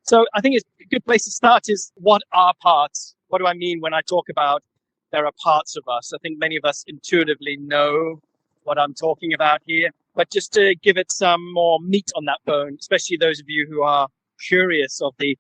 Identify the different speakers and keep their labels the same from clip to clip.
Speaker 1: So I think it's a good place to start is, what are parts? What do I mean when I talk about there are parts of us? I think many of us intuitively know what I'm talking about here, but just to give it some more meat on that bone, especially those of you who are curious of the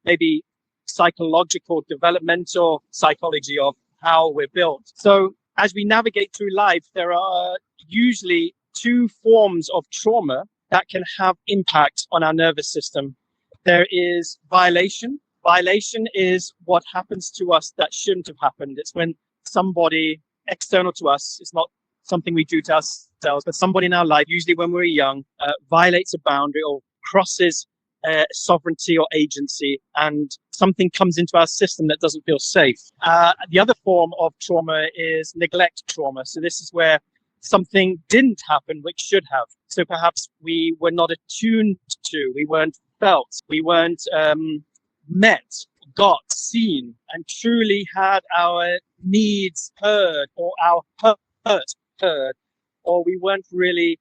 Speaker 1: maybe psychological, developmental psychology of how we're built. So as we navigate through life, there are usually two forms of trauma that can have impact on our nervous system. There is violation. Violation is what happens to us that shouldn't have happened. It's when somebody external to us, it's not something we do to ourselves, but somebody in our life, usually when we're young, violates a boundary or crosses sovereignty or agency, and something comes into our system that doesn't feel safe. The other form of trauma is neglect trauma. So this is where something didn't happen which should have. So perhaps we were not attuned to, we weren't felt, we weren't met, got, seen, and truly had our needs heard, or our hurt heard, or we weren't really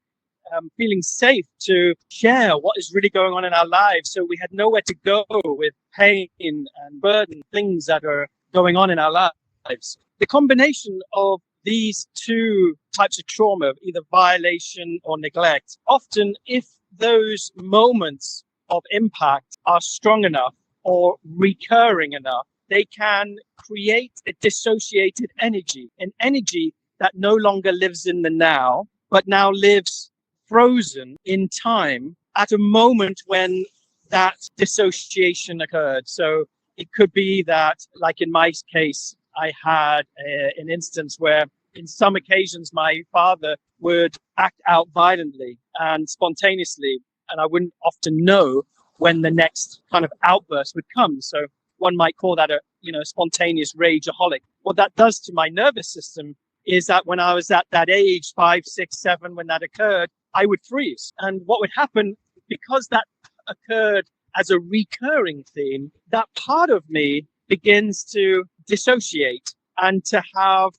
Speaker 1: feeling safe to share what is really going on in our lives. So we had nowhere to go with pain and burden, things that are going on in our lives. The combination of these two types of trauma, either violation or neglect, often if those moments of impact are strong enough or recurring enough, they can create a dissociated energy, an energy that no longer lives in the now, but now lives frozen in time at a moment when that dissociation occurred. So it could be that, like in my case, I had an instance where in some occasions my father would act out violently and spontaneously, and I wouldn't often know when the next kind of outburst would come. So one might call that a spontaneous rageaholic. What that does to my nervous system is that when I was at that age, 5, 6, 7, when that occurred, I would freeze. And what would happen, because that occurred as a recurring theme, that part of me begins to dissociate and to have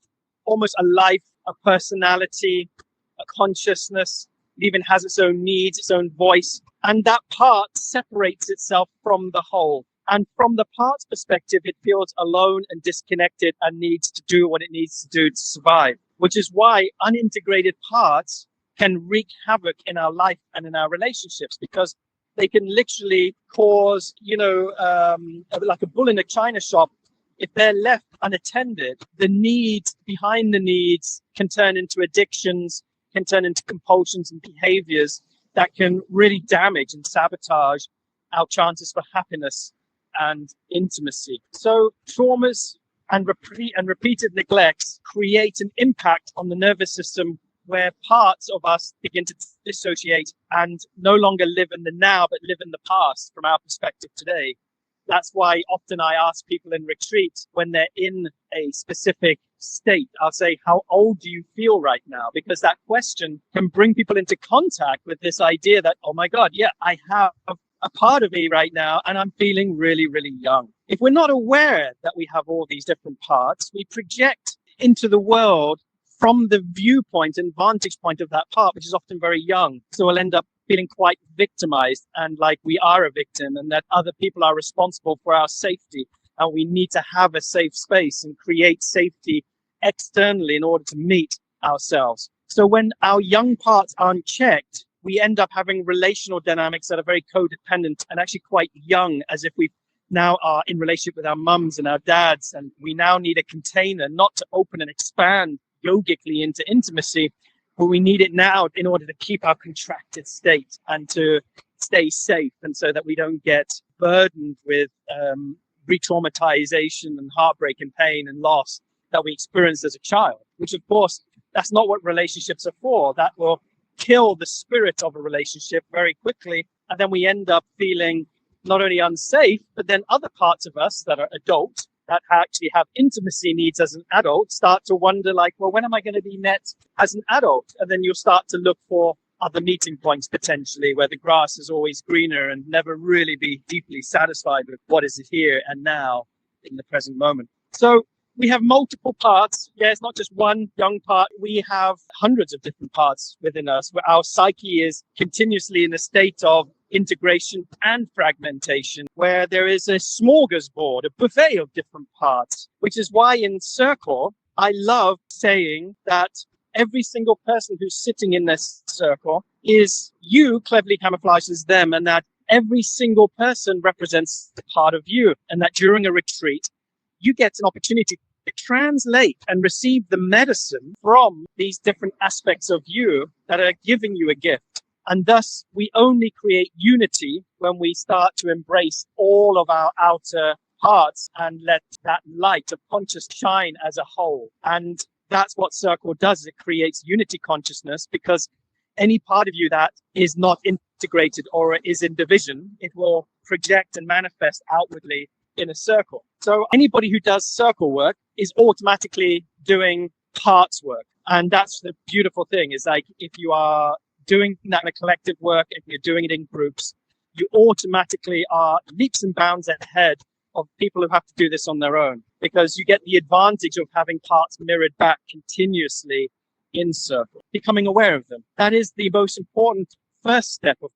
Speaker 1: almost a life, a personality, a consciousness. It even has its own needs, its own voice. And that part separates itself from the whole. And from the part's perspective, it feels alone and disconnected and needs to do what it needs to do to survive, which is why unintegrated parts can wreak havoc in our life and in our relationships, because they can literally cause, like a bull in a china shop. If they're left unattended, the needs behind the needs can turn into addictions, can turn into compulsions and behaviors that can really damage and sabotage our chances for happiness and intimacy. So traumas and repeated neglects create an impact on the nervous system where parts of us begin to dissociate and no longer live in the now, but live in the past from our perspective today. That's why often I ask people in retreat when they're in a specific state, I'll say, how old do you feel right now? Because that question can bring people into contact with this idea that, oh my God, yeah, I have a part of me right now and I'm feeling really, really young. If we're not aware that we have all these different parts, we project into the world from the viewpoint and vantage point of that part, which is often very young. So we'll end up feeling quite victimized and like we are a victim and that other people are responsible for our safety. And we need to have a safe space and create safety externally in order to meet ourselves. So when our young parts aren't checked, we end up having relational dynamics that are very codependent and actually quite young, as if we now are in relationship with our mums and our dads. And we now need a container, not to open and expand yogically into intimacy, but we need it now in order to keep our contracted state and to stay safe, and so that we don't get burdened with re-traumatization and heartbreak and pain and loss that we experienced as a child, which of course, that's not what relationships are for. That will kill the spirit of a relationship very quickly. And then we end up feeling not only unsafe, but then other parts of us that are adult, that actually have intimacy needs as an adult, start to wonder like, well, when am I going to be met as an adult? And then you'll start to look for other meeting points potentially where the grass is always greener and never really be deeply satisfied with what is here and now in the present moment. So we have multiple parts. Yeah, it's not just one young part. We have hundreds of different parts within us where our psyche is continuously in a state of integration and fragmentation, where there is a smorgasbord, a buffet of different parts, which is why in circle, I love saying that every single person who's sitting in this circle is you cleverly camouflaged as them, and that every single person represents a part of you, and that during a retreat, you get an opportunity to translate and receive the medicine from these different aspects of you that are giving you a gift. And thus, we only create unity when we start to embrace all of our outer parts and let that light of conscious shine as a whole. And that's what circle does. It creates unity consciousness, because any part of you that is not integrated or is in division, it will project and manifest outwardly in a circle. So anybody who does circle work is automatically doing parts work. And that's the beautiful thing, is like if you are doing that in a collective work and you're doing it in groups, you automatically are leaps and bounds ahead of people who have to do this on their own, because you get the advantage of having parts mirrored back continuously in circle, becoming aware of them. That is the most important first step, of